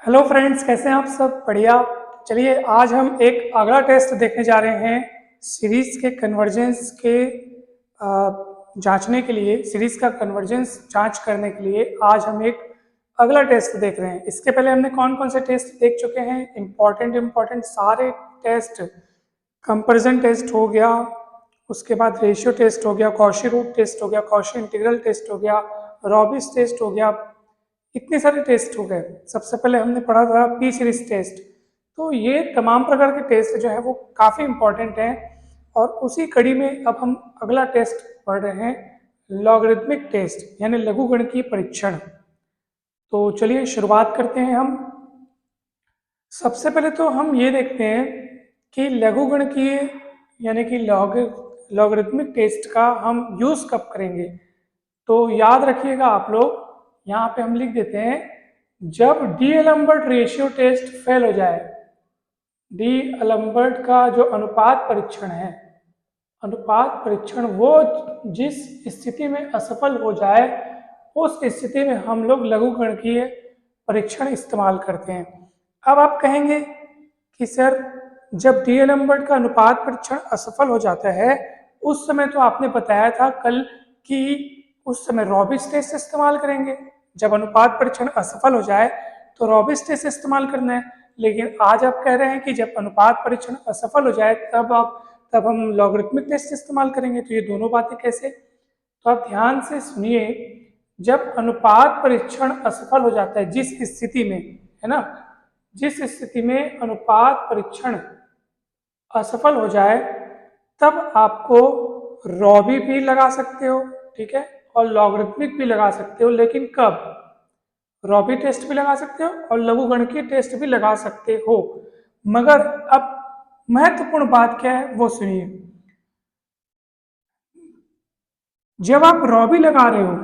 Hello friends, कैसे हैं आप सब? बढ़िया। चलिए आज हम एक अगला टेस्ट देखने जा रहे हैं सीरीज के कन्वर्जेंस के जांचने के लिए। सीरीज का कन्वर्जेंस जांच करने के लिए आज हम एक अगला टेस्ट देख रहे हैं। इसके पहले हमने कौन कौन से टेस्ट देख चुके हैं? इम्पॉर्टेंट सारे टेस्ट। कंपैरिजन टेस्ट हो गया, उसके बाद रेशियो टेस्ट हो गया, कॉशी रूट टेस्ट हो गया, कॉशी इंटीग्रल टेस्ट हो गया, रॉबिस टेस्ट हो गया। इतने सारे टेस्ट हो गए। सबसे पहले हमने पढ़ा था पी सीरीज टेस्ट। तो ये तमाम प्रकार के टेस्ट जो है वो काफ़ी इंपॉर्टेंट हैं। और उसी कड़ी में अब हम अगला टेस्ट पढ़ रहे हैं, लॉगरिथमिक टेस्ट यानी लघुगणकीय परीक्षण। तो चलिए शुरुआत करते हैं हम। सबसे पहले तो हम ये देखते हैं कि लघुगणकीय यानी कि लॉगरिथमिक टेस्ट का हम यूज़ कब करेंगे। तो याद रखिएगा आप लोग, यहाँ पे हम लिख देते हैं जब D'Alembert ratio test fail हो जाए। डी एलम्बर्ट का जो अनुपात परीक्षण है, अनुपात परीक्षण वो जिस स्थिति में असफल हो जाए उस स्थिति में हम लोग लघुगणकीय परीक्षण इस्तेमाल करते हैं। अब आप कहेंगे कि सर जब डी एलम्बर्ट का अनुपात परीक्षण असफल हो जाता है उस समय तो आपने बताया था कल कि उस समय रॉबिस टेस्ट इस्तेमाल करेंगे। जब अनुपात परीक्षण असफल हो जाए तो रॉबिस टेस्ट इस्तेमाल करना है। लेकिन आज आप कह रहे हैं कि जब अनुपात परीक्षण असफल हो जाए तब हम लॉगरिथमिक टेस्ट इस्तेमाल करेंगे। तो ये दोनों बातें कैसे? तो आप ध्यान से सुनिए। जब अनुपात परीक्षण असफल हो जाता है, जिस स्थिति में, है ना, जिस स्थिति में अनुपात परीक्षण असफल हो जाए तब आपको रॉबी भी लगा सकते हो, ठीक है, और लॉगरिथमिक भी लगा सकते हो। लेकिन कब? रॉबी टेस्ट भी लगा सकते हो और लघुगणकीय टेस्ट भी लगा सकते हो। मगर अब महत्वपूर्ण बात क्या है वो सुनिए। जब आप रॉबी लगा रहे हो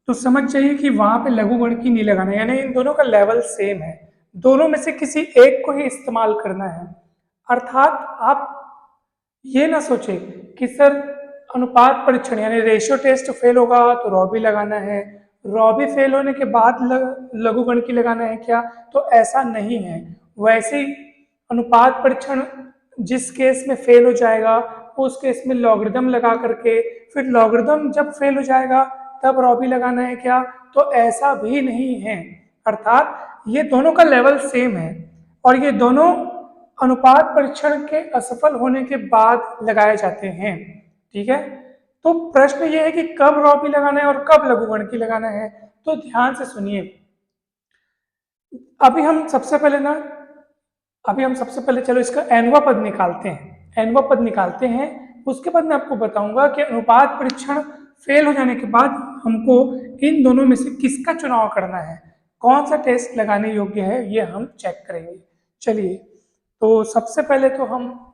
तो समझ जाइए कि वहां पे लघुगणकीय नहीं लगाना, यानी इन दोनों का लेवल सेम है। दोनों में से किसी एक को ही इस्तेमाल करना है। अर्थात आप ये ना सोचे कि सर अनुपात परीक्षण यानी रेशियो टेस्ट फेल होगा तो रॉबी लगाना है, रॉबी फेल होने के बाद लघुगणकीय लगाना है क्या? तो ऐसा नहीं है। वैसे ही अनुपात परीक्षण जिस केस में फेल हो जाएगा उस केस में लॉगरिदम लगा करके, फिर लॉगरिदम जब फेल हो जाएगा तब रॉबी लगाना है क्या? तो ऐसा भी नहीं है। अर्थात ये दोनों का लेवल सेम है और ये दोनों अनुपात परीक्षण के असफल होने के बाद लगाए जाते हैं, ठीक है। तो प्रश्न ये है कि कब रॉबी लगाना है और कब लघुगणकीय लगाना है। तो ध्यान से सुनिए। अभी हम सबसे पहले चलो इसका एनवा पद निकालते हैं। एनवा पद निकालते हैं, उसके बाद मैं आपको बताऊंगा कि अनुपात परीक्षण फेल हो जाने के बाद हमको इन दोनों में से किसका चुनाव करना है, कौन सा टेस्ट लगाने योग्य है, ये हम चेक करेंगे। चलिए, तो सबसे पहले तो हम,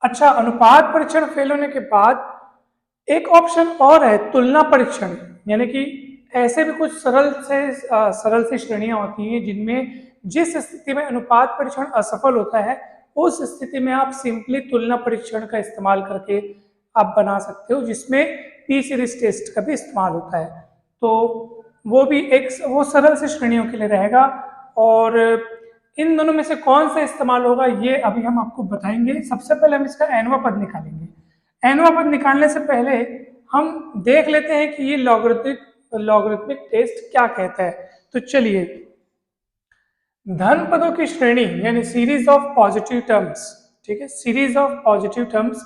अच्छा, अनुपात परीक्षण फेल होने के बाद एक ऑप्शन और है, तुलना परीक्षण। यानी कि ऐसे भी कुछ सरल सी श्रेणियां होती हैं जिनमें जिस स्थिति में अनुपात परीक्षण असफल होता है उस स्थिति में आप सिंपली तुलना परीक्षण का इस्तेमाल करके आप बना सकते हो, जिसमें पी सीरीज टेस्ट का भी इस्तेमाल होता है। तो वो सरल सी श्रेणियों के लिए रहेगा। और इन दोनों में से कौन सा इस्तेमाल होगा ये अभी हम आपको बताएंगे। सबसे पहले हम इसका एनवा पद निकालेंगे। एनवा पद निकालने से पहले हम देख लेते हैं कि ये लॉगरिथमिक टेस्ट क्या कहता है। तो चलिए, धन पदों की श्रेणी यानी सीरीज ऑफ पॉजिटिव टर्म्स, ठीक है, series of positive terms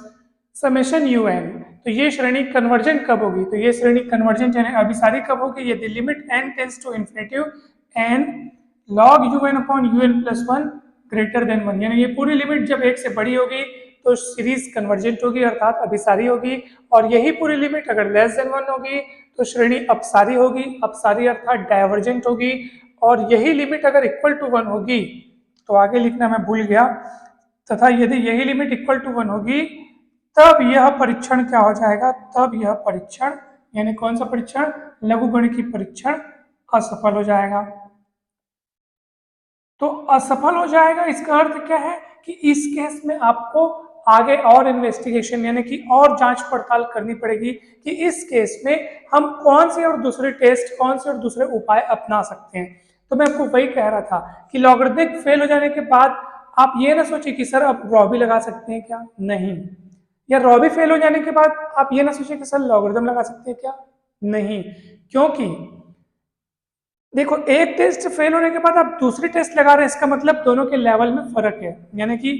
summation u n. तो ये श्रेणी कन्वर्जेंट कब होगी? तो ये श्रेणी कन्वर्जेंट यानी अभिसारी कब होगी? यदि limit n tends to infinity n log u n upon u n plus one greater than one, यानी ये पूरी लिमिट जब एक से बड़ी होगी तो सीरीज कन्वर्जेंट होगी अर्थात अभिसारी होगी। और यही पूरी लिमिट अगर लेस देन वन होगी तो श्रेणी अपसारी होगी, अपसारी अर्थात डायवर्जेंट होगी। और यही लिमिट अगर इक्वल टू वन होगी, तो आगे लिखना मैं भूल गया, तथा यदि यही लिमिट इक्वल टू वन होगी तब यह परीक्षण क्या हो जाएगा? तब यह परीक्षण यानी कौन सा परीक्षण? लघुगणकीय परीक्षण असफल हो जाएगा। तो असफल हो जाएगा इसका अर्थ क्या है कि इस केस में आपको आगे और इन्वेस्टिगेशन यानी कि और जांच पड़ताल करनी पड़ेगी कि इस केस में हम कौन से और दूसरे टेस्ट, कौन से और दूसरे उपाय अपना सकते हैं। तो मैं आपको वही कह रहा था कि लॉगरिथमिक फेल हो जाने के बाद आप ये ना सोचिए कि सर अब रॉ भी लगा सकते हैं क्या, नहीं। या रॉ भी फेल हो जाने के बाद आप ये ना सोचिए कि सर लॉगरिथम लगा सकते हैं क्या, नहीं। क्योंकि देखो एक टेस्ट फेल होने के बाद आप दूसरी टेस्ट लगा रहे हैं, इसका मतलब दोनों के लेवल में फर्क है। यानी कि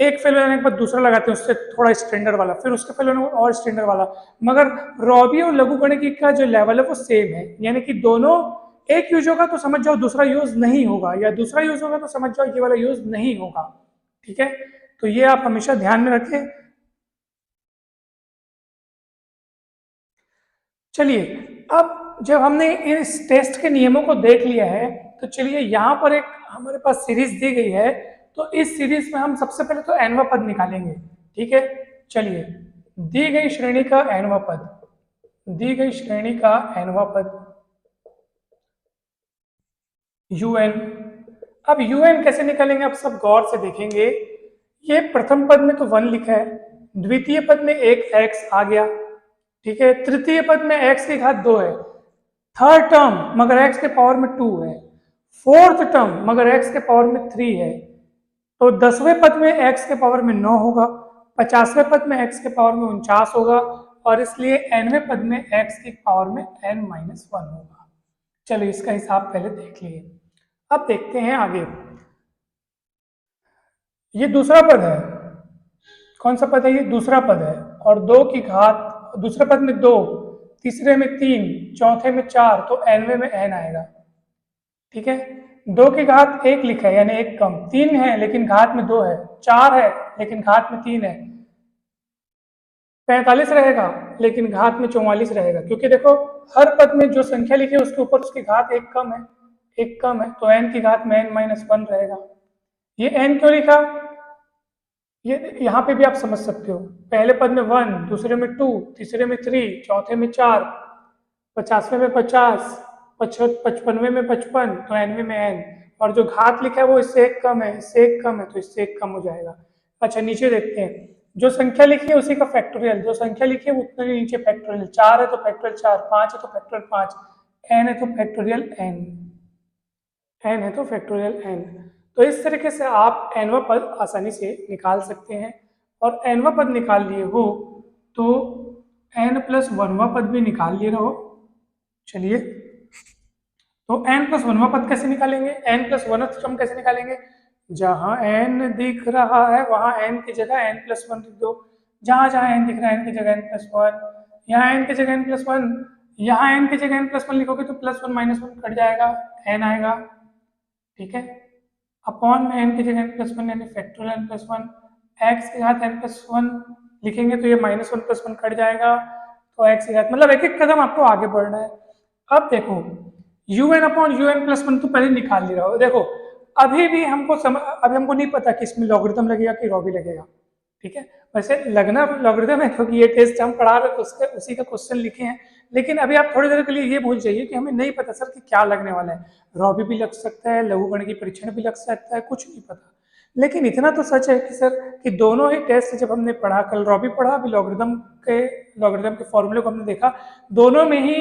एक फेल होने के बाद दूसरा लगाते हैं उससे थोड़ा स्टैंडर्ड वाला, फिर उसके फेल होने के बाद और स्टैंडर्ड वाला, मगर रॉबी और लघुगणकी का जो लेवल है वो सेम है। यानी कि दोनों एक यूज होगा तो समझ जाओ दूसरा यूज नहीं होगा, या दूसरा यूज होगा तो समझ जाओ ये वाला यूज नहीं होगा। ठीक है, तो ये आप हमेशा ध्यान में रखें। चलिए, अब जब हमने इस टेस्ट के नियमों को देख लिया है, तो चलिए यहाँ पर एक हमारे पास सीरीज दी गई है, तो इस सीरीज में हम सबसे पहले तो nवां पद निकालेंगे। ठीक है, चलिए, दी गई श्रेणी का nवां पद, दी गई श्रेणी का nवां पद un। अब un कैसे निकालेंगे आप सब गौर से देखेंगे। ये प्रथम पद में तो 1 लिखा है, द्वितीय पद में एक x आ गया, ठीक है, तृतीय पद में x की घात 2 है, थर्ड टर्म मगर x के पावर में 2 है, फोर्थ टर्म मगर x के पावर में 3 है, तो 10वें पद में x के पावर में 9 होगा, 50वें पद में x के पावर में 49 होगा, और इसलिए nवें पद में x की पावर में n-1 होगा। चलो इसका हिसाब पहले देख लिए। अब देखते हैं आगे। ये दूसरा पद है, कौन सा पद है, ये दूसरा पद है, और 2 की घात, दूसरे पद में 2, तीसरे में 3, चौथे में 4, तो nवें में n आएगा। ठीक है, 2 की घात 1 लिखा है यानी 1 कम, 3 है लेकिन घात में 2 है, 4 है लेकिन घात में 3 है, 45 रहेगा लेकिन घात में 44 रहेगा, क्योंकि देखो हर पद में जो संख्या लिखी है उसके ऊपर उसकी घात 1 कम है, 1 कम है, तो n की घात में n-1 रहेगा। ये n क्यों लिखा, ये यहाँ पे भी आप समझ सकते हो, पहले पद में 1, दूसरे में 2, तीसरे में 3, चौथे में 4, 50वें में 50, 55वें में 55, तो nवें में n, और जो घात लिखा है वो इससे 1 कम है, इससे 1 कम है, तो इससे 1 कम हो जाएगा। अच्छा नीचे देखते हैं, जो संख्या लिखी है उसी का फैक्टोरियल, जो संख्या लिखी है उतने ही नीचे फैक्टोरियल, 4 है तो फैक्टोरियल 4, 5 है तो फैक्टोरियल 5, n है तो फैक्टोरियल n, n है तो फैक्टोरियल n। तो इस तरीके से आप nवां पद आसानी से निकाल सकते हैं, और nवां पद निकाल लिए हो तो n+1वां पद भी निकाल लिए रहो। चलिए, तो n+1वां पद कैसे निकालेंगे, n+1th टर्म कैसे निकालेंगे, जहां n दिख रहा है वहां n की जगह n+1 लिख दो, जहां जहां n दिख रहा है n की जगह n+1, यहाँ n की जगह n+1, यहाँ n की जगह n+1 लिखोगे तो +1 -1 कट जाएगा, n आएगा। ठीक है, अपॉन में n की जगह n+1 यानी फैक्टोरियल n+1, x की घात n+1 लिखेंगे तो ये -1 + 1 कट जाएगा, तो x की घात, मतलब एक एक कदम आपको आगे बढ़ना है। अब देखो un/un+1 तो पहले निकाल ले रहा हो, देखो अभी भी हमको अभी हमको नहीं पता कि इसमें लॉगरिथम लगेगा कि रॉ भी लगेगा। ठीक है, वैसे लगना लॉगरिथम है क्योंकि ये टेस्ट हम पढ़ा रहे तो उसके उसी का क्वेश्चन लिखे हैं, लेकिन अभी आप थोड़ी देर के लिए ये भूल जाइए कि हमें नहीं पता सर कि क्या लगने वाला है, रॉबी भी लग सकता है, लघुगणकी परीक्षण भी लग सकता है, कुछ नहीं पता। लेकिन इतना तो सच है कि सर कि दोनों ही टेस्ट जब हमने पढ़ा, कल रॉबी पढ़ा, अभी लॉगरिथम के फॉर्मूले को हमने देखा, दोनों में ही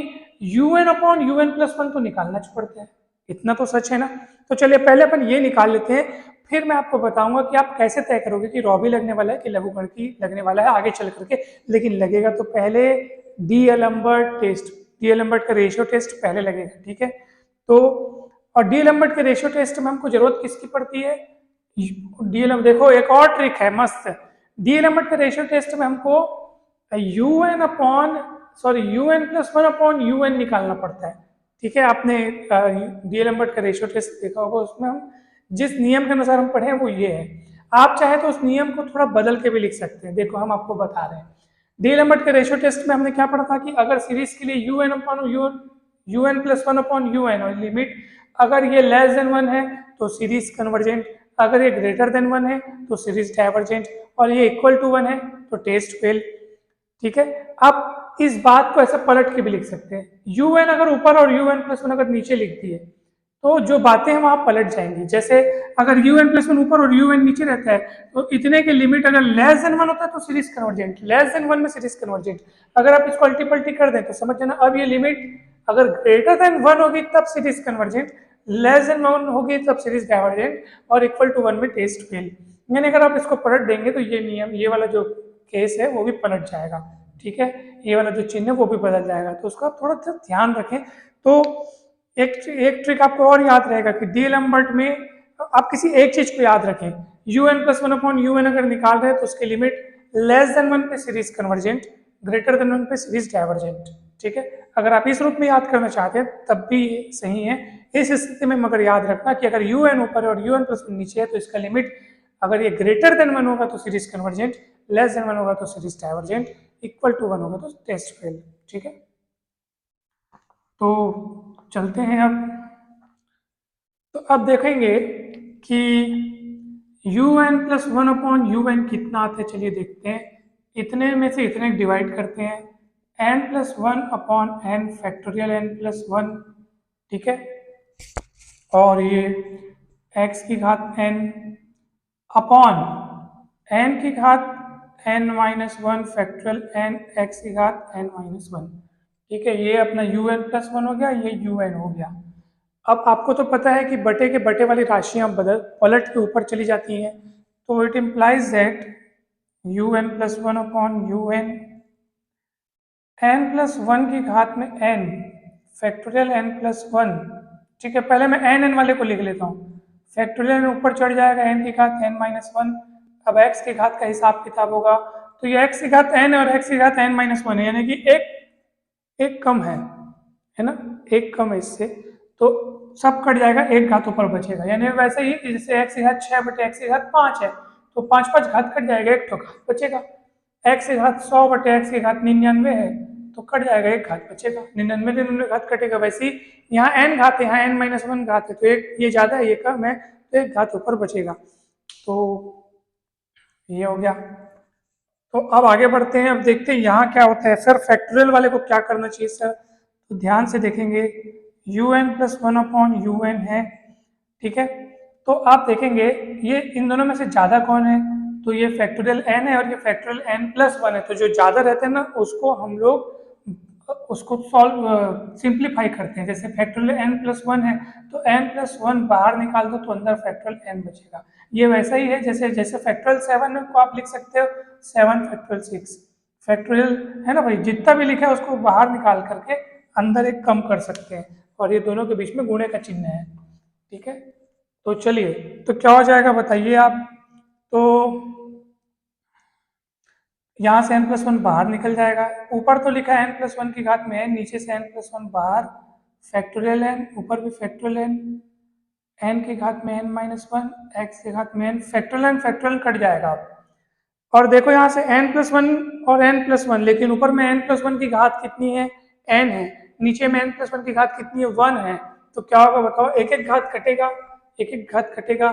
un/un+1 तो निकालना पड़ता है, इतना तो सच है ना। तो चलिए पहले अपन ये निकाल लेते हैं, फिर मैं आपको बताऊंगा कि आप कैसे तय करोगे कि रॉबी लगने वाला है कि लघुगणकी लगने वाला है आगे चल करके, लेकिन लगेगा तो पहले डी-एलम्बर्ट टेस्ट, डी-एलम्बर्ट का रेशियो टेस्ट पहले लगेगा। ठीक है, तो और डी-एलम्बर्ट के रेशियो टेस्ट में हमको जरूरत किसकी पड़ती है, डी-एलम्बर्ट, देखो एक और ट्रिक है मस्त, डी-एलम्बर्ट के रेशियो टेस्ट में हमको un+1/un निकालना पड़ता है। ठीक है, आपने डी-एलम्बर्ट का रेशियो टेस्ट देखा होगा, उसमें हम जिस नियम के अनुसार हम पढ़े हैं वो ये है, आप चाहे तो उस नियम को थोड़ा बदल के भी लिख सकते हैं। देखो हम आपको बता रहे हैं, डी-एलम्बर्ट के रेशियो टेस्ट में हमने क्या पढ़ा था कि अगर सीरीज के लिए un+1 और लिमिट अगर ये <1 है तो सीरीज कन्वर्जेंट, अगर ये >1 है तो सीरीज डाइवर्जेंट, और ये =1 है तो टेस्ट फेल। ठीक है, आप इस बात को ऐसे पलट के भी लिख सकते हैं, un अगर ऊपर और un+1 अगर नीचे लिख दिए तो जो बातें हैं वहां पलट जाएंगी। जैसे अगर un+1 ऊपर और un नीचे रहता है तो इतने के लिमिट अगर <1 होता है तो सीरीज कन्वर्जेंट, <1 में सीरीज कन्वर्जेंट, अगर आप इसको अल्टी पल्टी कर दें तो समझ जाना अब ये लिमिट अगर >1 होगी तब सीरीज कन्वर्जेंट, लेस देन 1 होगी तब सीरीज डाइवर्जेंट, और इक्वल टू 1 में टेस्ट फेल। यानी अगर आप इसको पलट देंगे तो ये नियम, ये वाला जो केस है वो भी पलट जाएगा, ठीक है, ये वाला जो चिन्ह है वो भी बदल जाएगा। तो उसका थोड़ा सा ध्यान रखें। तो एक ट्रिक आपको और याद रहेगा कि डी लैम्बर्ट में आप किसी एक चीज को याद रखें, un plus one upon un अगर निकाल रहे हैं तो उसकी लिमिट लेस देन 1 पे सीरीज कन्वर्जेंट, ग्रेटर देन 1 पे सीरीज डाइवर्जेंट, ठीक है। अगर आप इस रूप में याद करना चाहते हैं तब भी सही है। इस स्थिति में मगर याद रखना कि अगर un ऊपर है और un प्लस वन नीचे है तो इसका लिमिट अगर ये ग्रेटर देन 1 होगा तो सीरीज कन्वर्जेंट, लेस देन 1 होगा तो सीरीज डाइवर्जेंट, इक्वल टू 1 होगा तो टेस्ट फेल, ठीक है। तो चलते हैं अब। तो अब देखेंगे कि un plus one upon un कितना आता है, चलिए देखते हैं। इतने में से इतने डिवाइड करते हैं, n plus one upon n factorial n plus one, ठीक है, और ये x की घात n अपॉन n की घात n minus one factorial n x की घात n माइनस वन, ठीक है। ये अपना un प्लस वन हो गया, ये un हो गया। अब आपको तो पता है कि बटे के बटे वाली राशियां पलट के ऊपर चली जाती हैं, तो it implies that un plus one upon un n plus one की घात में n factorial n plus one, ठीक है। पहले मैं n वाले को लिख लेता हूँ, फैक्टोरियल ऊपर चढ़ जाएगा n की घात n माइनस वन। अब x की घात का हिसाब किताब होगा तो ये x की घात n और x की घात n माइनस वन है, यानी कि एक कम है ना, एक कम है इससे, तो सब कट जाएगा, एक घात ऊपर बचेगा। यानी वैसे ही जैसे x की घात 6 बटे x की घात 5 है तो 5 5 घात कट जाएगा, एक तो घात बचेगा। x की घात 100 बटे x की घात 99 है तो कट जाएगा, एक घात बचेगा, 99 99 घात कटेगा। वैसे ही यहाँ n घात है, यहाँ n माइनस वन घात है, तो एक ये ज्यादा है ये कम है तो एक घात ऊपर बचेगा। तो ये हो गया। तो अब आगे बढ़ते हैं, अब देखते हैं यहाँ क्या होता है। सर फैक्टोरियल वाले को क्या करना चाहिए सर, तो ध्यान से देखेंगे, un plus one upon un है, ठीक है। तो आप देखेंगे ये इन दोनों में से ज्यादा कौन है, तो ये फैक्टोरियल n है और ये फैक्टोरियल n प्लस वन है। तो जो ज्यादा रहते हैं ना उसको हम लोग उसको सॉल्व सिंप्लीफाई करते हैं। जैसे फैक्टोरियल n प्लस वन है तो n प्लस वन बाहर निकाल दो तो अंदर फैक्टोरियल n बचेगा। ये वैसा ही है जैसे जैसे फैक्टोरियल 7 को आप लिख सकते हो 7 फैक्टोरियल 6, फैक्टोरियल है ना भाई, जितना भी लिखा है उसको बाहर निकाल करके अंदर एक कम कर सकते हैं, और ये दोनों के बीच में गुणे का चिन्ह है, ठीक है। तो चलिए, तो क्या हो जाएगा बताइए आप, तो यहाँ से n प्लस वन बाहर निकल जाएगा, ऊपर तो लिखा है n प्लस वन की घात में n, नीचे से n प्लस वन बाहर, फैक्टोरियल n, ऊपर भी फैक्टोरियल n, n की घात में n माइनस वन, x की घात में n, फैक्टोरियल कट जाएगा आप। और देखो यहाँ से n प्लस वन और n प्लस वन, लेकिन ऊपर में n प्लस वन की घात कितनी है, n है, नीचे में n प्लस वन की घात कितनी है, 1 है। तो क्या होगा बताओ, एक एक घात कटेगा, एक एक घात कटेगा,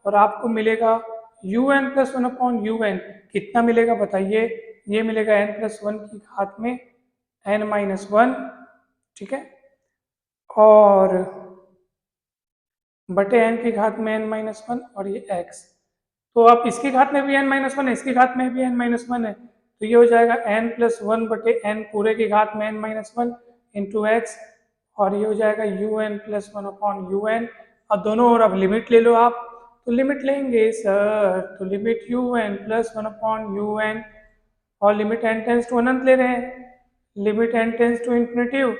और आपको मिलेगा un plus one upon un, कितना मिलेगा बताइए, ये मिलेगा n प्लस वन की घात में n माइनस वन, ठीक है, और बटे n की घात में n माइनस वन, और ये x। तो आप इसकी घात में भी n माइनस वन है, इसकी घात में भी n माइनस वन है, तो ये हो जाएगा n प्लस वन बटे n पूरे की घात में n minus one into x, और ये हो जाएगा un plus one upon un। और दोनों ओर अब लिमिट ले लो आप, तो लिमिट लेंगे सर, तो limit un plus one upon un, और लिमिट n टेंस टू अनंत ले रहे हैं, limit n tends to infinitive,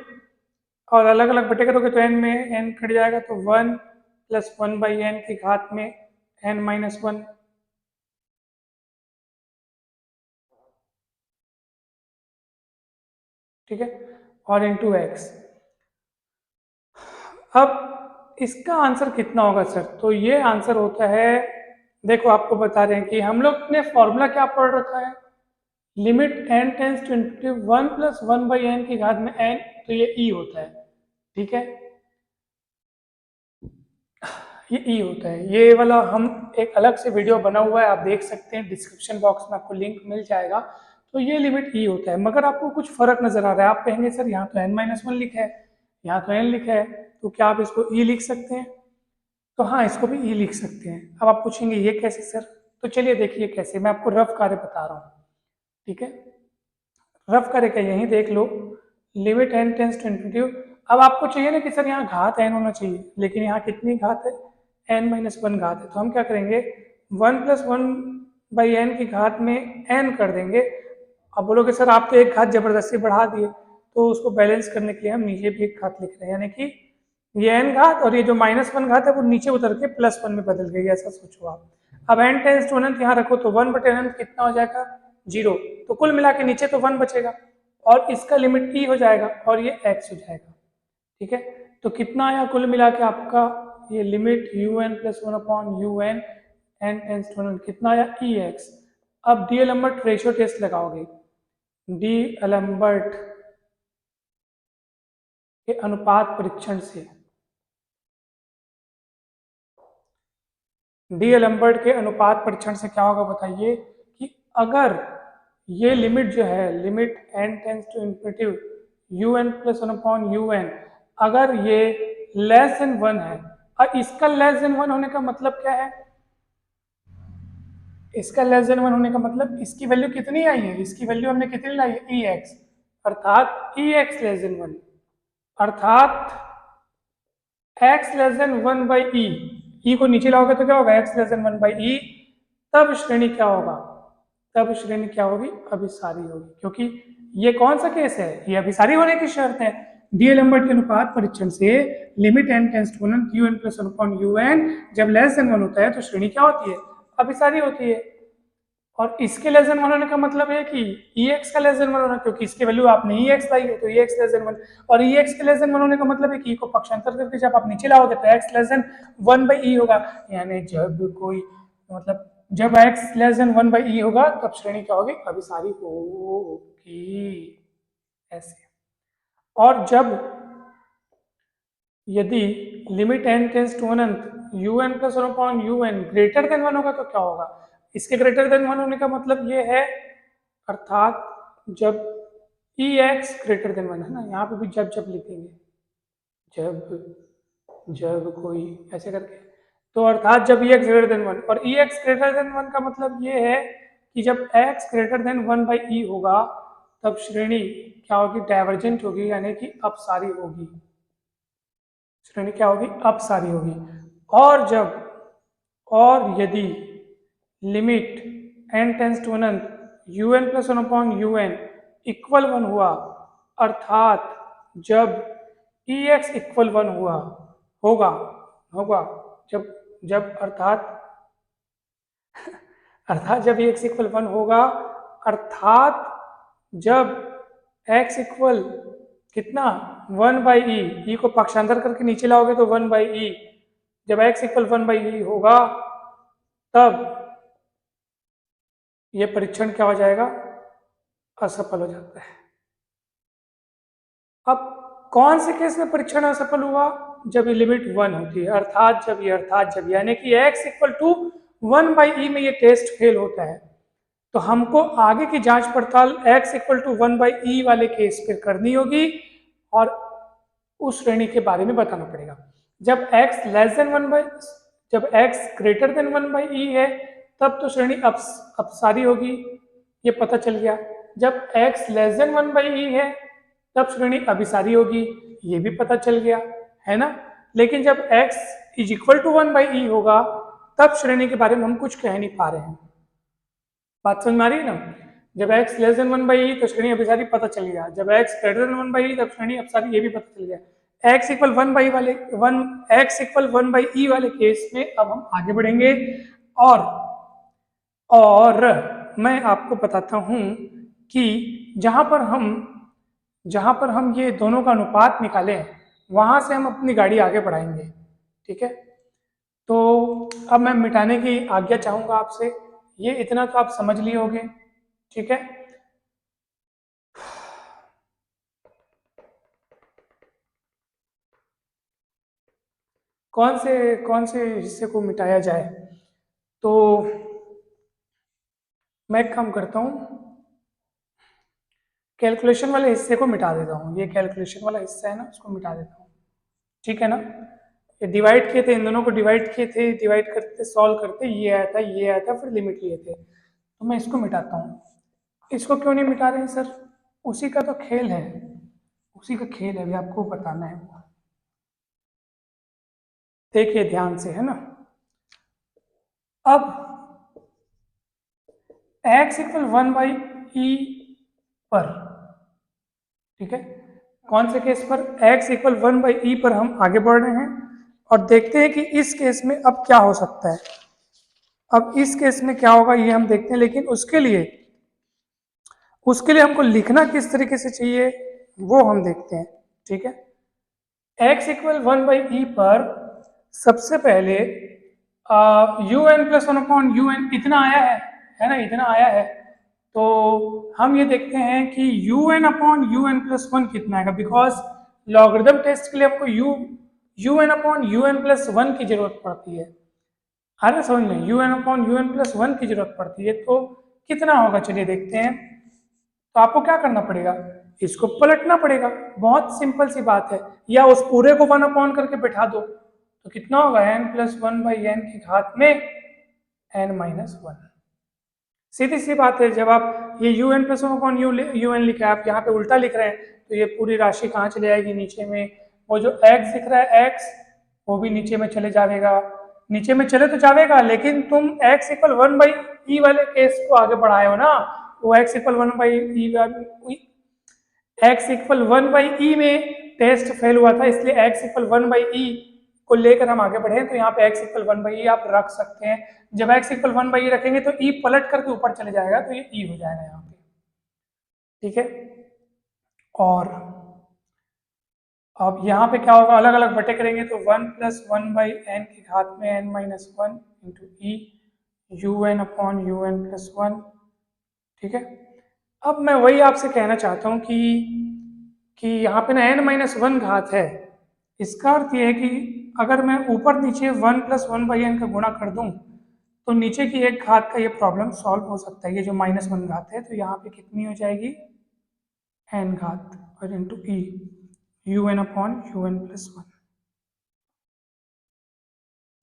और अलग अलग बटे करोगे तो n में n कट जाएगा, तो 1 प्लस वन बाई n की घात में n माइनस वन, ठीक है, और इंटू एक्स। अब इसका आंसर कितना होगा सर, तो ये आंसर होता है, देखो आपको बता रहे हैं कि हम लोग ने फॉर्मूला क्या पढ़ रखा है, limit n tends to infinity 1 plus one by n की घात में n, तो ये e होता है, ठीक है, ये ई होता है। ये वाला हम एक अलग से वीडियो बना हुआ है, आप देख सकते हैं, डिस्क्रिप्शन बॉक्स में आपको लिंक मिल जाएगा। तो ये लिमिट ई होता है, मगर आपको कुछ फर्क नजर आ रहा है, आप कहेंगे सर यहाँ तो n माइनस वन लिखा है, यहाँ तो n लिखा है, तो क्या आप इसको ई लिख सकते हैं, तो हाँ इसको भी ई लिख सकते हैं। अब आप पूछेंगे ये कैसे सर, तो चलिए देखिए कैसे, मैं आपको रफ कार्य बता रहा हूँ, ठीक है। रफ कार्य का यही देख लो, limit n tends to infinity, अब आपको चाहिए ना कि सर यहाँ घात n होना चाहिए, लेकिन यहाँ कितनी घात है, n-1 घात है, तो हम क्या करेंगे 1 + 1/n की घात में n कर देंगे। अब बोलोगे सर आप तो एक घात जबरदस्ती बढ़ा दिए, तो उसको बैलेंस करने के लिए हम नीचे भी एक घात लिख रहे हैं, यानी कि ये n घात और ये जो -1 घात है वो नीचे उतर के +1 में बदल गई, ऐसा सोचो आप। अब n टेंस टू अनंत यहाँ रखो तो 1/अनंत कितना हो जाएगा 0, तो कुल मिला के नीचे तो 1 बचेगा और इसका लिमिट e हो जाएगा और ये x हो जाएगा, ठीक है। तो कितना आया कुल मिला के आपका ये limit un + 1/un n tends to अनंत कितना आया ex। अब डी-एलम्बर्ट रेशियो टेस्ट लगाओगे, डी-एलम्बर्ट के अनुपात परीक्षण से, डी-एलम्बर्ट के अनुपात परीक्षण से क्या होगा बताइए कि अगर ये लिमिट जो है limit n tends to infinity un + 1/un अगर ये <1 है, और इसका <1 होने का मतलब क्या है, इसका <1 होने का मतलब इसकी वैल्यू कितनी आई है, इसकी वैल्यू हमने कितनी लाई है ex, अर्थात ex <1, अर्थात x <1/e, e को नीचे लाओगे तो क्या होगा x <1/e, तब श्रेणी क्या होगा, तब श्रेणी क्या होगी अभिसारी होगी, क्योंकि ये कौन सा केस है, ये अभिसारी होने की शर्त है। डी-एलम्बर्ट के अनुपात परीक्षण से लिमिट n टेंस टू अनंत un + 1/un जब <1 होता है तो श्रेणी क्या होती है अभिसारी होती है। और इसके <1 होने का मतलब है कि ex का <1 होना, क्योंकि इसकी वैल्यू आपने ex लाई है तो ex <1, और ex के <1 होने का मतलब है कि e को पक्षांतर करके जब आप नीचे लाओगे तो x <1/e होगा, यानी जब कोई मतलब जब x <1/e होगा तब श्रेणी क्या होगी अभिसारी होगी, ऐसे। और जब यदि लिमिट n टेंस टू अनंत un + 1/un ग्रेटर देन 1 होगा तो क्या होगा, इसके ग्रेटर देन 1 होने का मतलब ये है, अर्थात जब ex ग्रेटर देन 1 है ना, यहाँ पे भी जब जब लिखेंगे, जब कोई ऐसे करके, तो अर्थात जब ex ग्रेटर देन 1, और ex ग्रेटर देन 1 का मतलब ये है कि जब x ग्रेटर देन 1/e होगा तब श्रेणी क्या होगी डाइवर्जेंट होगी, यानी कि अपसारी होगी, श्रेणी क्या होगी अपसारी होगी। और यदि लिमिट n टेंस टू अनंत un + 1/un = 1 हुआ, अर्थात जब ex = 1 हुआ होगा होगा जब अर्थात जब ex = 1 होगा, अर्थात जब x इक्वल कितना 1/e, e को पक्षांतर करके नीचे लाओगे तो 1/e, जब x = 1/e होगा तब ये परीक्षण क्या हो जाएगा असफल हो जाता है। अब कौन से केस में परीक्षण असफल हुआ, जब ये लिमिट 1 होती है, अर्थात जब यानी कि x = 1/e में ये टेस्ट फेल होता है, तो हमको आगे की जांच पड़ताल x = 1/e वाले केस पे करनी होगी और उस श्रेणी के बारे में बताना पड़ेगा। जब x ग्रेटर देन 1/e है तब तो श्रेणी अपसारी होगी, ये पता चल गया। जब x < 1/e है तब श्रेणी अभिसारी होगी, ये भी पता चल गया, है ना। लेकिन जब x = 1/e होगा तब श्रेणी के बारे में हम कुछ कह नहीं पा रहे हैं, बात समझ में आ रही है ना। जब x < 1/e तो श्रेणी अभिसारी पता चल गया, जब x greater than 1/e तब श्रेणी अपसारी, ये भी पता चल गया। x = 1/e वाले केस में अब हम आगे बढ़ेंगे और मैं आपको बताता हूं कि जहां पर हम ये दोनों का अनुपात निकालें वहां से हम अपनी गाड़ी आगे बढ़ाएंगे, ठीक है। तो अब मैं मिटाने की आज्ञा चाहूंगा आपसे, ये इतना तो आप समझ लिए होंगे, ठीक है। कौन से हिस्से को मिटाया जाए, तो मैं एक काम करता हूँ, कैलकुलेशन वाले हिस्से को मिटा देता हूँ, ये कैलकुलेशन वाला हिस्सा है ना उसको मिटा देता हूँ, ठीक है ना। ये डिवाइड किए थे, इन दोनों को डिवाइड किए थे, डिवाइड करते सॉल्व करते ये आया था फिर लिमिट लिए थे, तो मैं इसको मिटाता हूँ। इसको क्यों नहीं मिटा रहे हैं सर, उसी का तो खेल है, उसी का खेल है, अभी आपको बताना है वो। देखिए ध्यान से, है ना। अब x इक्वल 1/e पर, ठीक है, कौन से केस पर? x इक्वल 1/e पर हम आगे बढ़ रहे हैं और देखते हैं कि इस केस में अब क्या हो सकता है। अब इस केस में क्या होगा ये हम देखते हैं, लेकिन उसके लिए हमको लिखना किस तरीके से चाहिए वो हम देखते हैं, ठीक है। x इक्वल 1/e पर सबसे पहले un प्लस 1/un इतना आया है ना, इतना आया है। तो हम ये देखते हैं कि un प्लस 1 कितना आएगा, बिकॉज लॉगरिथम टेस्ट के लिए हमको un प्लस 1 की जरूरत पड़ती है। आ रहा समझ में? un प्लस 1 की जरूरत पड़ती है, तो कितना होगा चलिए देखते हैं। तो आपको क्या करना पड़ेगा, इसको पलटना पड़ेगा, बहुत सिंपल सी बात है। या उस पूरे को 1 करके बैठा दो, तो कितना होगा n प्लस 1/n की घात में n माइनस 1। सीधी सी बात है, जब आप ये un प्लस 1/un लिखा है, आप यहाँ पे उल्टा लिख रहे हैं, तो ये पूरी राशि कहाँ चले जाएगी, नीचे में। वो जो x दिख रहा है x, वो भी नीचे में चले जाएगा। नीचे में चले तो जाएगा, लेकिन तुम x इक्वल 1/e वाले केस को आगे बढ़ाए हो ना, वो x इक्वल 1/e में टेस्ट फेल हुआ था, इसलिए x इक्वल 1/e को लेकर हम आगे बढ़े। तो यहाँ पे x इक्वल 1/e आप रख सकते हैं। जब x इक्वल 1/e रखेंगे तो e पलट करके ऊपर चले जाएगा, तो ये e हो जाएगा यहाँ पे, ठीक है। और अब यहाँ पे क्या होगा, अलग अलग बटे करेंगे तो 1 प्लस 1/n की घात में n माइनस 1 इंटू ई un प्लस 1, ठीक है। अब मैं वही आपसे कहना चाहता हूँ कि यहाँ पे ना n माइनस 1 घात है, इसका अर्थ ये है कि अगर मैं ऊपर नीचे 1 प्लस 1/n का गुणा कर दूं, तो नीचे की एक घात का ये प्रॉब्लम सॉल्व हो सकता है। ये जो -1 घात है, तो यहाँ पे कितनी हो जाएगी, n घात और इंटू ई un प्लस 1,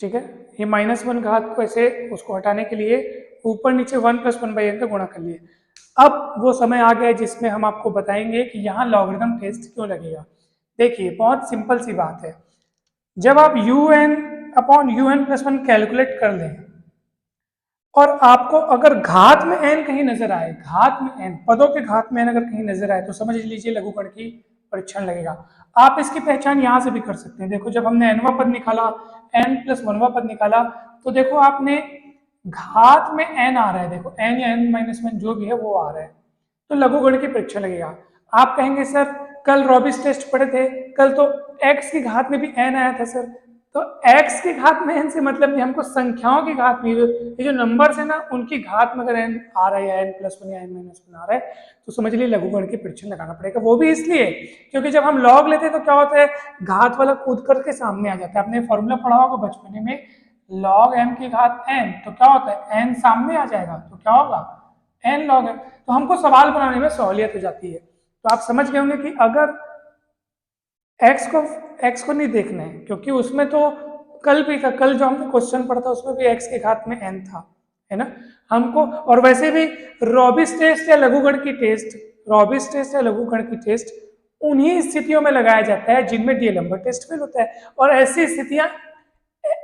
ठीक है। ये -1 घात को ऐसे उसको हटाने के लिए ऊपर नीचे 1 प्लस 1/n का गुणा कर लिए। अब वो समय आ गया जिसमें हम आपको बताएंगे कि यहाँ लॉगरिथम टेस्ट क्यों लगेगा। देखिए बहुत सिंपल सी बात है, जब आप un प्लस 1 कैलकुलेट कर लें और आपको अगर घात में n कहीं नजर आए, घात में n, पदों के घात में n अगर कहीं नजर आए, तो समझ लीजिए लघुगण की परीक्षण लगेगा। आप इसकी पहचान यहां से भी कर सकते हैं। देखो जब हमने nवां पद निकाला, n प्लस 1वां पद निकाला, तो देखो आपने घात में n आ रहा है, देखो n या n माइनस 1 जो भी है वो आ रहा है, तो लघुगण की परीक्षण लगेगा। आप कहेंगे सर कल रॉबिस टेस्ट पढ़े थे, कल तो x की घात में भी n आया था सर। तो x की घात में n से मतलब नहीं, हमको संख्याओं की घात में, ये जो नंबर्स है ना उनकी घात में अगर n आ रहा है या n प्लस 1 या n माइनस 1 आ रहा है, तो समझ लिए लघुगण की परीक्षण लगाना पड़ेगा। वो भी इसलिए क्योंकि जब हम लॉग लेते हैं तो क्या होता है, घात वाला कूद करके सामने आ जाता है। आपने फॉर्मूला पढ़ा होगा बचपने में, लॉग m की घात n, तो क्या होता है n सामने आ जाएगा, तो क्या होगा n लॉग m। तो हमको सवाल बनाने में सहूलियत हो जाती है। तो आप समझ गए होंगे कि अगर x को नहीं देखना है, क्योंकि उसमें तो कल भी था, कल जो हमने क्वेश्चन पढ़ा था उसमें भी x की घात में n था, है ना। हमको और वैसे भी रॉबिस टेस्ट या लघुगण की टेस्ट, रॉबिस टेस्ट या लघुगण की टेस्ट उन्हीं स्थितियों में लगाया जाता है जिनमें डीएलएम्बर्ट टेस्ट फेल होता है। और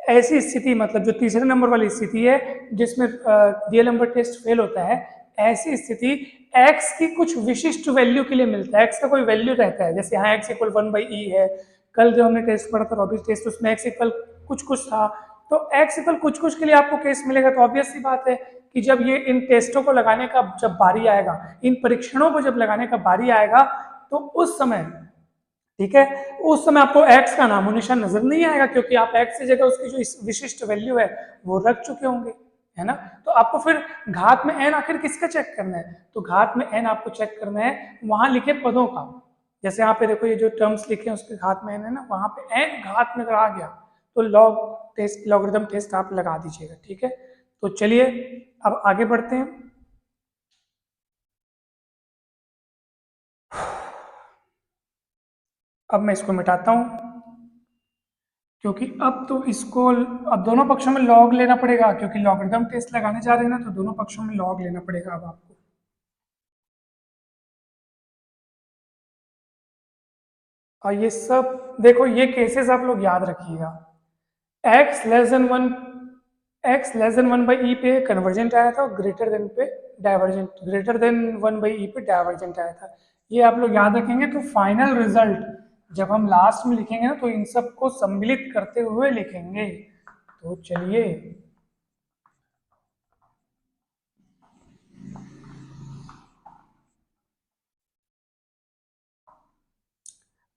ऐसी स्थिति मतलब जो तीसरे नंबर वाली स्थिति है जिसमें डीएलएम्बर्ट टेस्ट फेल होता है, ऐसी स्थिति x की कुछ विशिष्ट वैल्यू के लिए मिलता है। x का कोई वैल्यू रहता है, जैसे यहाँ x इक्वल 1/e है, कल जो हमने टेस्ट पढ़ा था रॉबिस टेस्ट, उसमें x इक्वल कुछ था, तो x इक्वल कुछ के लिए आपको केस मिलेगा। तो ऑब्वियस सी बात है कि जब ये इन टेस्टों को लगाने का जब बारी आएगा, इन परीक्षणों को जब लगाने का बारी आएगा, तो उस समय, ठीक है, उस समय आपको x का नामो निशान नजर नहीं आएगा, क्योंकि आप x की जगह उसकी जो विशिष्ट वैल्यू है वो रख चुके होंगे, है ना। तो आपको फिर घात में n आखिर किसका चेक करना है, तो घात में n आपको चेक करना है वहां लिखे पदों का। जैसे यहाँ पे देखो ये जो टर्म्स लिखे हैं उसके घात में n है ना, वहां पे n घात में अगर आ गया तो लॉगरिथम टेस्ट आप लगा दीजिएगा, ठीक है। तो चलिए अब आगे बढ़ते हैं। अब मैं इसको मिटाता हूं, क्योंकि अब तो इसको अब दोनों पक्षों में लॉग लेना पड़ेगा, क्योंकि लॉगरिथम टेस्ट लगाने जा रहे हैं ना, तो दोनों पक्षों में लॉग लेना पड़ेगा अब आपको। और ये सब देखो, ये केसेस आप लोग याद रखिएगा। X less than one, x less than one by e पे कन्वर्जेंट आया था और ग्रेटर देन पे divergent, greater than one by e पे डाइवर्जेंट आया था। ये आप लोग याद रखेंगे तो फाइनल रिजल्ट जब हम लास्ट में लिखेंगे ना तो इन सबको सम्मिलित करते हुए लिखेंगे। तो चलिए,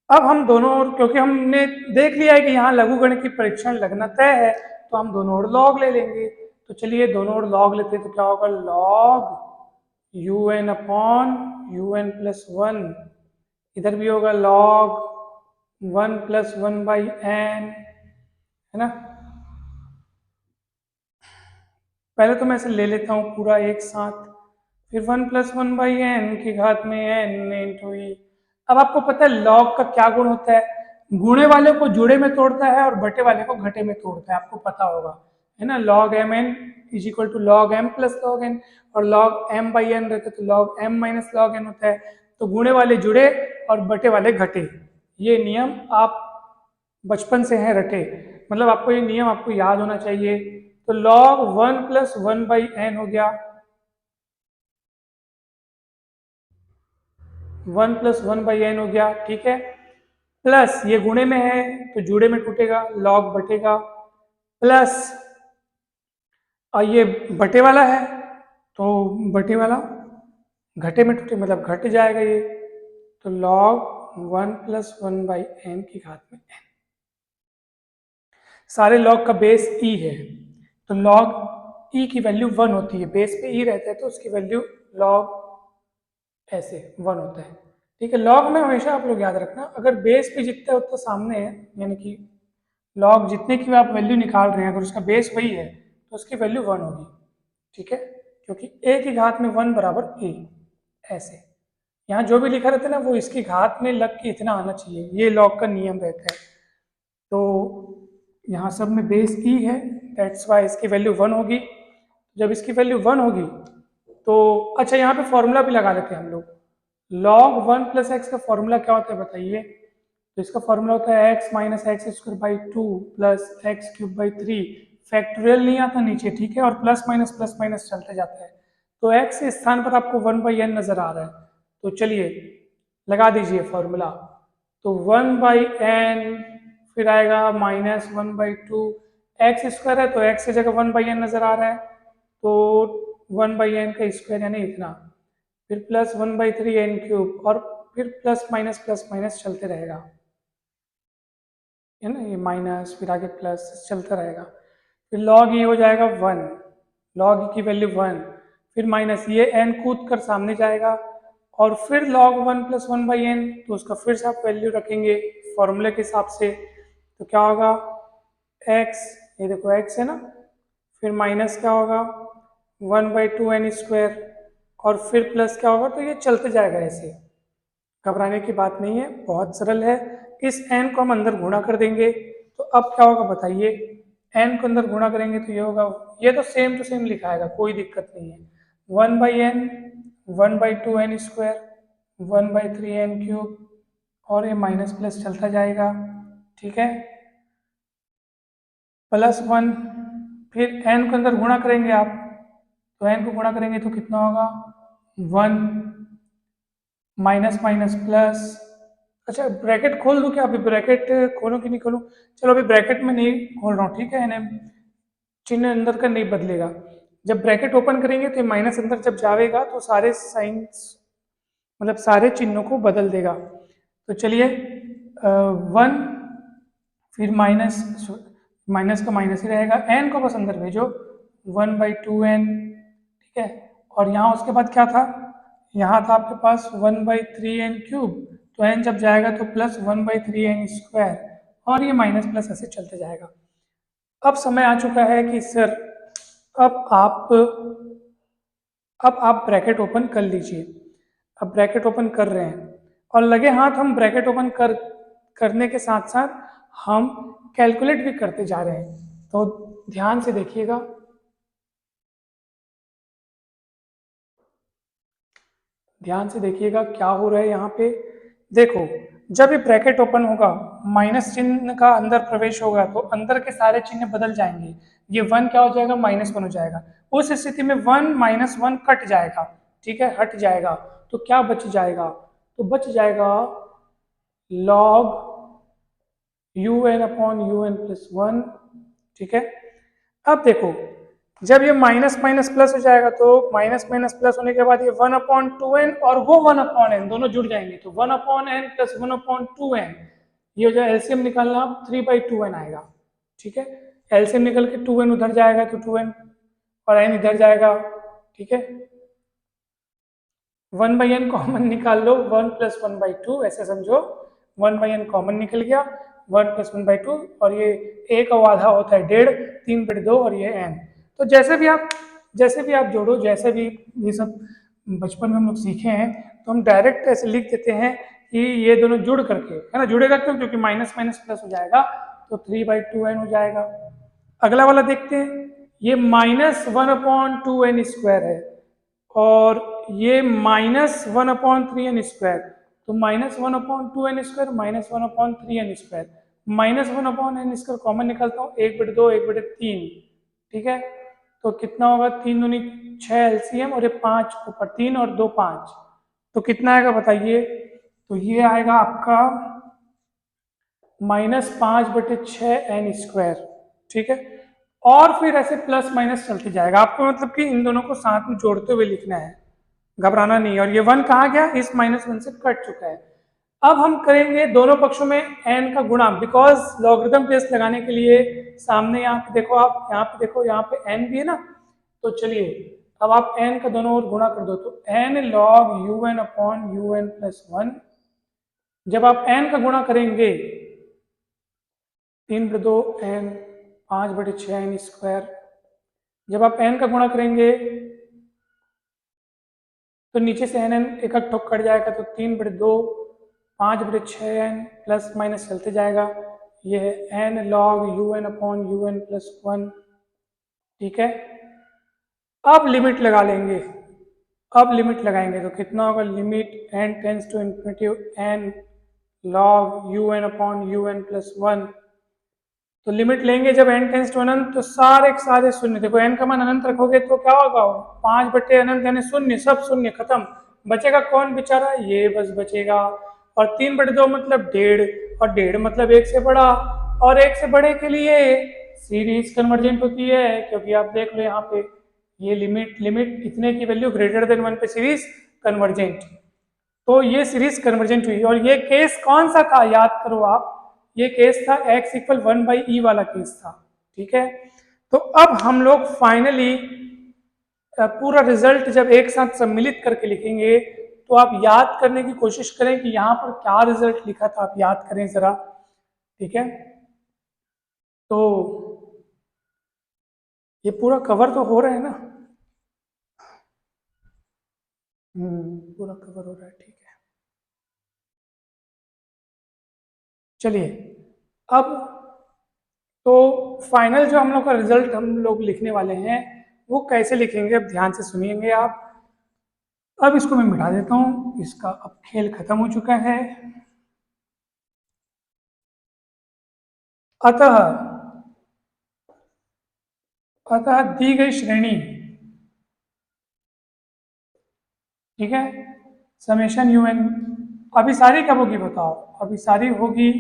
अब हम दोनों ओर, क्योंकि हमने देख लिया है कि यहाँ लघुगणक की परीक्षण लगना तय है, तो हम दोनों ओर लॉग ले लेंगे। तो चलिए दोनों ओर लॉग लेते हैं, तो क्या होगा, log u n upon u n plus one, इधर भी होगा log one plus one by n, है ना। पहले तो मैं इसे ले लेता हूँ पूरा एक साथ, फिर one plus one by n की घात में एन इंटू ई। अब आपको पता है लॉग का क्या गुण होता है, गुणे वाले को जुड़े में तोड़ता है और बटे वाले को घटे में तोड़ता है, आपको पता होगा, है ना। Log m n is equal to log m plus log n, और लॉग एम बाई एन रहता है तो log m minus log n होता है। तो गुणे वाले जुड़े और बटे वाले घटे, ये नियम आप बचपन से हैं रटे, मतलब आपको ये नियम आपको याद होना चाहिए। तो log one plus one by n हो गया, one plus one by n हो गया, ठीक है। प्लस ये गुणे में है तो जुड़े में टूटेगा, log बटेगा, प्लस और ये बटे वाला है तो बटे वाला घटे में टूटे, मतलब घट जाएगा ये। तो log one plus one by n की घात में एन, सारे log का बेस ई है, तो log ई की वैल्यू वन होती है, बेस पे ई रहता है तो उसकी वैल्यू log ऐसे वन होता है, ठीक है। लॉग में हमेशा आप लोग याद रखना, अगर बेस पे जितना उतना सामने है, यानी कि लॉग जितने की आप वैल्यू निकाल रहे हैं अगर उसका बेस वही है तो उसकी वैल्यू वन होगी, ठीक है, क्योंकि ए की घात में वन बराबर ए, ऐसे यहाँ जो भी लिखा रहता है ना वो इसकी घात में लग के इतना आना चाहिए, ये लॉग का नियम रहता है। तो यहाँ सब में बेस ई है, दैट्स वाई इसकी वैल्यू वन होगी। जब इसकी वैल्यू वन होगी तो अच्छा, यहाँ पे फॉर्मूला भी लगा लेते हैं हम लोग। log वन प्लस एक्स का फॉर्मूला क्या होता है बताइए, तो इसका फॉर्मूला होता है x minus x square by two plus x cube by three, factorial नहीं आता नीचे, ठीक है, और प्लस माइनस चलते जाता है। तो एक्स के स्थान पर आपको वन बाई एन नजर आ रहा है, तो चलिए लगा दीजिए फॉर्मूला। तो वन बाई एन, फिर आएगा minus one by to, x square है तो एक्स की जगह वन बाई एन नजर आ रहा है, तो वन बाई एन का स्क्वायर यानी इतना, फिर plus one by three n cube, और फिर प्लस माइनस चलते रहेगा, है ना, ये माइनस फिर आगे प्लस चलता रहेगा। फिर लॉग ये हो जाएगा वन, लॉग की वैल्यू वन, फिर माइनस ये एन कूद कर सामने जाएगा, और फिर log one plus one by n, तो उसका फिर से आप वैल्यू रखेंगे फॉर्मूले के हिसाब से, तो क्या होगा एक्स, ये देखो एक्स है ना, फिर माइनस क्या होगा one by two n square, और फिर प्लस क्या होगा, तो ये चलते जाएगा ऐसे, घबराने की बात नहीं है, बहुत सरल है। इस एन को हम अंदर गुणा कर देंगे, तो अब क्या होगा बताइए, एन को अंदर गुणा करेंगे तो ये होगा, ये तो सेम टू सेम लिखाएगा, कोई दिक्कत नहीं है, one by n, one by two n square, one by three n cube, और ये माइनस प्लस चलता जाएगा, ठीक है, प्लस वन, फिर एन को अंदर गुणा करेंगे आप, तो एन को गुणा करेंगे तो कितना होगा वन, माइनस माइनस प्लस, अच्छा ब्रैकेट खोल दूं क्या, अभी ब्रैकेट खोलूं कि नहीं खोलूं, चलो अभी ब्रैकेट में नहीं खोल रहा हूँ, ठीक है, इन्हें चिन्ह अंदर का नहीं बदलेगा, जब ब्रैकेट ओपन करेंगे तो माइनस अंदर जब जाएगा तो सारे साइंस, मतलब सारे चिन्हों को बदल देगा। तो चलिए वन, फिर माइनस, माइनस का माइनस ही रहेगा, एन को बस अंदर भेजो, वन बाई टू एन, ठीक है, और यहाँ उसके बाद क्या था, यहाँ था आपके पास one by three n cube, तो एन जब जाएगा तो plus one by three n square, और ये माइनस प्लस ऐसे चलते जाएगा। अब समय आ चुका है कि सर अब आप अब आप ब्रैकेट ओपन कर लीजिए, अब ब्रैकेट ओपन कर रहे हैं, और लगे हाथ हम ब्रैकेट ओपन करने के साथ साथ हम कैलकुलेट भी करते जा रहे हैं, तो ध्यान से देखिएगा, ध्यान से देखिएगा क्या हो रहा है यहाँ पे। देखो जब ये ब्रैकेट ओपन होगा, माइनस चिन्ह का अंदर प्रवेश होगा तो अंदर के सारे चिन्ह बदल जाएंगे। ये 1 क्या हो जाएगा, -1 हो जाएगा। उस स्थिति में 1 - 1 कट जाएगा, ठीक है, हट जाएगा। तो क्या बच जाएगा, तो बच जाएगा log un/un+1, ठीक है। अब देखो, जब ये माइनस माइनस प्लस हो जाएगा तो माइनस माइनस प्लस होने के बाद ये 1/2n और वो 1/n दोनों जुड़ जाएंगे, तो 1/n + 1/2n, ये हो जाए एलसीएम निकालना, 3/2n आएगा, ठीक है। एलसीएम निकल के 2n उधर जाएगा तो 2n और n इधर जाएगा, ठीक है। 1/n कॉमन निकाल लो, 1 + 1/2, ऐसे समझो 1/n कॉमन निकल गया, 1 + 1/2, और ये a का आधा होता है 1.5, 3/2 और ये n। तो जैसे भी आप जोड़ो, जैसे भी ये सब बचपन में हम लोग सीखे हैं, तो हम डायरेक्ट ऐसे लिख देते हैं कि ये दोनों जुड़ करके, है ना, जुड़ेगा क्यों, क्योंकि माइनस माइनस प्लस हो जाएगा तो 3/2n हो जाएगा। अगला वाला देखते हैं, ये -1/2n² है और ये -1/3n², तो -1/2n² -1/3n², -1/n² कॉमन निकालता हूँ, 1/2 1/3, ठीक है। तो कितना होगा, 3 दूनी 6 एलसीएम, और ये 5 ऊपर, 3 और 2 5, तो कितना आएगा बताइए, तो ये आएगा आपका -5/6n², ठीक है। और फिर ऐसे प्लस माइनस चलते जाएगा, आपको मतलब कि इन दोनों को साथ में जोड़ते हुए लिखना है, घबराना नहीं। और ये 1 कहाँ गया, इस -1 से कट चुका है। अब हम करेंगे दोनों पक्षों में n का गुणा, बिकॉज लॉगरिथम टेस्ट लगाने के लिए सामने यहाँ पे देखो, आप यहाँ पे देखो, यहाँ पे n भी है ना, तो चलिए अब आप n का दोनों ओर गुणा कर दो, तो n log un/un+1। जब आप n का गुणा करेंगे, 3/2 n, 5/6n², जब आप n का गुणा करेंगे तो नीचे से n एक ठोक कट जाएगा, तो 3/2 5/6n प्लस माइनस चलते जाएगा, ये है n log un/un+1, ठीक है। अब लिमिट लगा लेंगे, अब लिमिट लगाएंगे तो कितना होगा, limit n tends to infinity n log un/un+1। तो लिमिट लेंगे जब n टेंस टू अनंत, तो सारे के सारे शून्य, देखो n का मान अनंत रखोगे तो क्या होगा, 5/अनंत यानी शून्य, सब शून्य खत्म, बचेगा कौन बेचारा, ये बस बचेगा। और 3/2 मतलब 1.5, और 1.5 मतलब 1 से बड़ा, और 1 से बड़े के लिए सीरीज कन्वर्जेंट होती है, क्योंकि आप देख लो यहाँ पे ये लिमिट इतने की वैल्यू ग्रेटर देन 1 पे सीरीज कन्वर्जेंट, तो ये सीरीज कन्वर्जेंट हुई। और ये केस कौन सा था, याद करो आप, ये केस था x = 1/e वाला केस था, ठीक है। तो अब हम लोग फाइनली पूरा रिजल्ट जब एक साथ सम्मिलित करके लिखेंगे, तो आप याद करने की कोशिश करें कि यहाँ पर क्या रिजल्ट लिखा था, आप याद करें जरा, ठीक है। तो ये पूरा कवर तो हो रहा है ना, पूरा कवर हो रहा है, ठीक है। चलिए अब तो फाइनल जो हम लोग का रिजल्ट हम लोग लिखने वाले हैं वो कैसे लिखेंगे, अब ध्यान से सुनिएंगे आप। अब इसको मैं मिटा देता हूं, इसका अब खेल खत्म हो चुका है। अतः दी गई श्रेणी, ठीक है, समेशन UN, अभिसारी कब होगी बताओ, अभिसारी होगी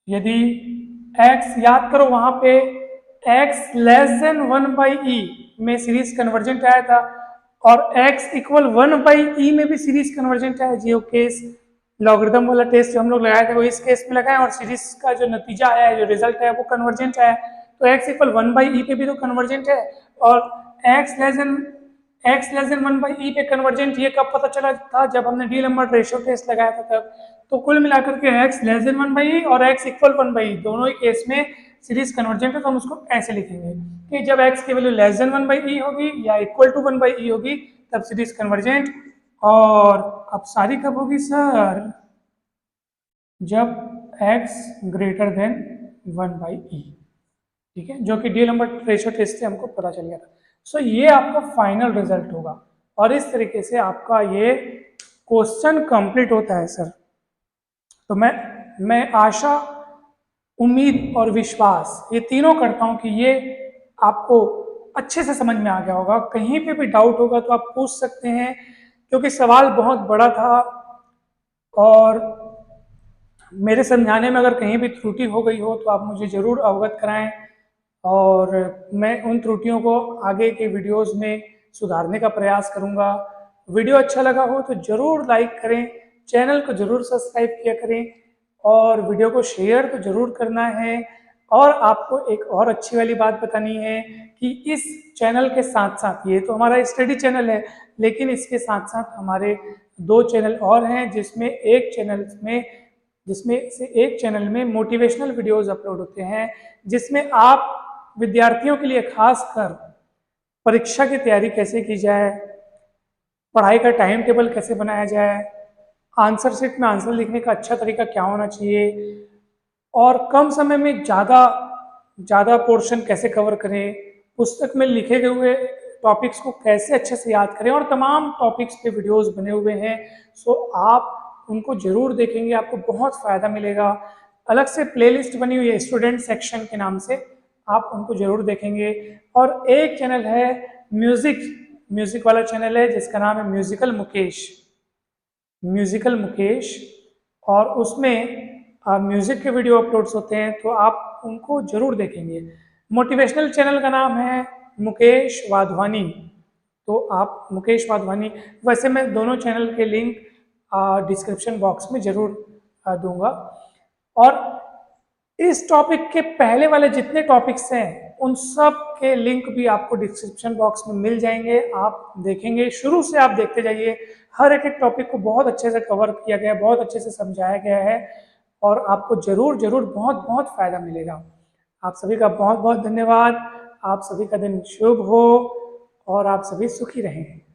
यदि x, याद करो वहां पे x < 1/e में सीरीज कन्वर्जेंट आया था, और x = 1/e में भी सीरीज कन्वर्जेंट आया। जो केस लॉगरिथम वाला टेस्ट जो हम लोग लगाए थे वो इस केस में लगाए, और सीरीज का जो नतीजा आया है, जो रिजल्ट है वो कन्वर्जेंट आया, तो x = 1/e पे भी तो कन्वर्जेंट है, और x < 1/e पे कन्वर्जेंट ये कब पता चला था, जब हमने डीलम्बर्ट रेशियो टेस्ट लगाया था तब। तो कुल मिलाकर के x < 1/e और x = 1/e दोनों ही केस में सीरीज कन्वर्जेंट है, तो हम उसको ऐसे लिखेंगे कि जब x की वैल्यू < 1/e होगी या = 1/e होगी तब सीरीज कन्वर्जेंट। और अब सारी कब होगी सर, जब x > 1/e, ठीक है, जो कि डीलम्बर्ट रेशियो टेस्ट से हमको पता चल गया था। सो ये आपका फाइनल रिजल्ट होगा, और इस तरीके से आपका ये क्वेश्चन कंप्लीट होता है सर। तो मैं आशा, उम्मीद और विश्वास ये तीनों करता हूं कि ये आपको अच्छे से समझ में आ गया होगा। कहीं पे भी डाउट होगा तो आप पूछ सकते हैं, क्योंकि सवाल बहुत बड़ा था और मेरे समझाने में अगर कहीं भी त्रुटि हो गई हो तो आप मुझे ज़रूर अवगत कराएं और मैं उन त्रुटियों को आगे के वीडियोस में सुधारने का प्रयास करूंगा। वीडियो अच्छा लगा हो तो ज़रूर लाइक करें, चैनल को ज़रूर सब्सक्राइब किया करें और वीडियो को शेयर तो ज़रूर करना है। और आपको एक और अच्छी वाली बात बतानी है कि इस चैनल के साथ साथ, ये तो हमारा स्टडी चैनल है, लेकिन इसके साथ साथ हमारे 2 चैनल और हैं, जिसमें से एक चैनल में मोटिवेशनल वीडियोस अपलोड होते हैं, जिसमें आप विद्यार्थियों के लिए खासकर परीक्षा की तैयारी कैसे की जाए, पढ़ाई का टाइम टेबल कैसे बनाया जाए, आंसर शीट में आंसर लिखने का अच्छा तरीका क्या होना चाहिए और कम समय में ज़्यादा पोर्शन कैसे कवर करें, पुस्तक में लिखे गए हुए टॉपिक्स को कैसे अच्छे से याद करें, और तमाम टॉपिक्स पे वीडियोस बने हुए हैं। सो आप उनको जरूर देखेंगे, आपको बहुत फ़ायदा मिलेगा। अलग से प्लेलिस्ट बनी हुई है स्टूडेंट सेक्शन के नाम से, आप उनको जरूर देखेंगे। और एक चैनल है म्यूज़िक वाला चैनल है जिसका नाम है म्यूज़िकल मुकेश, और उसमें म्यूज़िक के वीडियो अपलोड्स होते हैं, तो आप उनको ज़रूर देखेंगे। मोटिवेशनल चैनल का नाम है मुकेश वाधवानी, तो आप मुकेश वाधवानी, वैसे मैं दोनों चैनल के लिंक डिस्क्रिप्शन बॉक्स में ज़रूर दूंगा। और इस टॉपिक के पहले वाले जितने टॉपिक्स हैं उन सब के लिंक भी आपको डिस्क्रिप्शन बॉक्स में मिल जाएंगे, आप देखेंगे। शुरू से आप देखते जाइए, हर एक टॉपिक को बहुत अच्छे से कवर किया गया है, बहुत अच्छे से समझाया गया है और आपको जरूर जरूर बहुत बहुत फायदा मिलेगा। आप सभी का बहुत बहुत धन्यवाद। आप सभी का दिन शुभ हो और आप सभी सुखी रहें।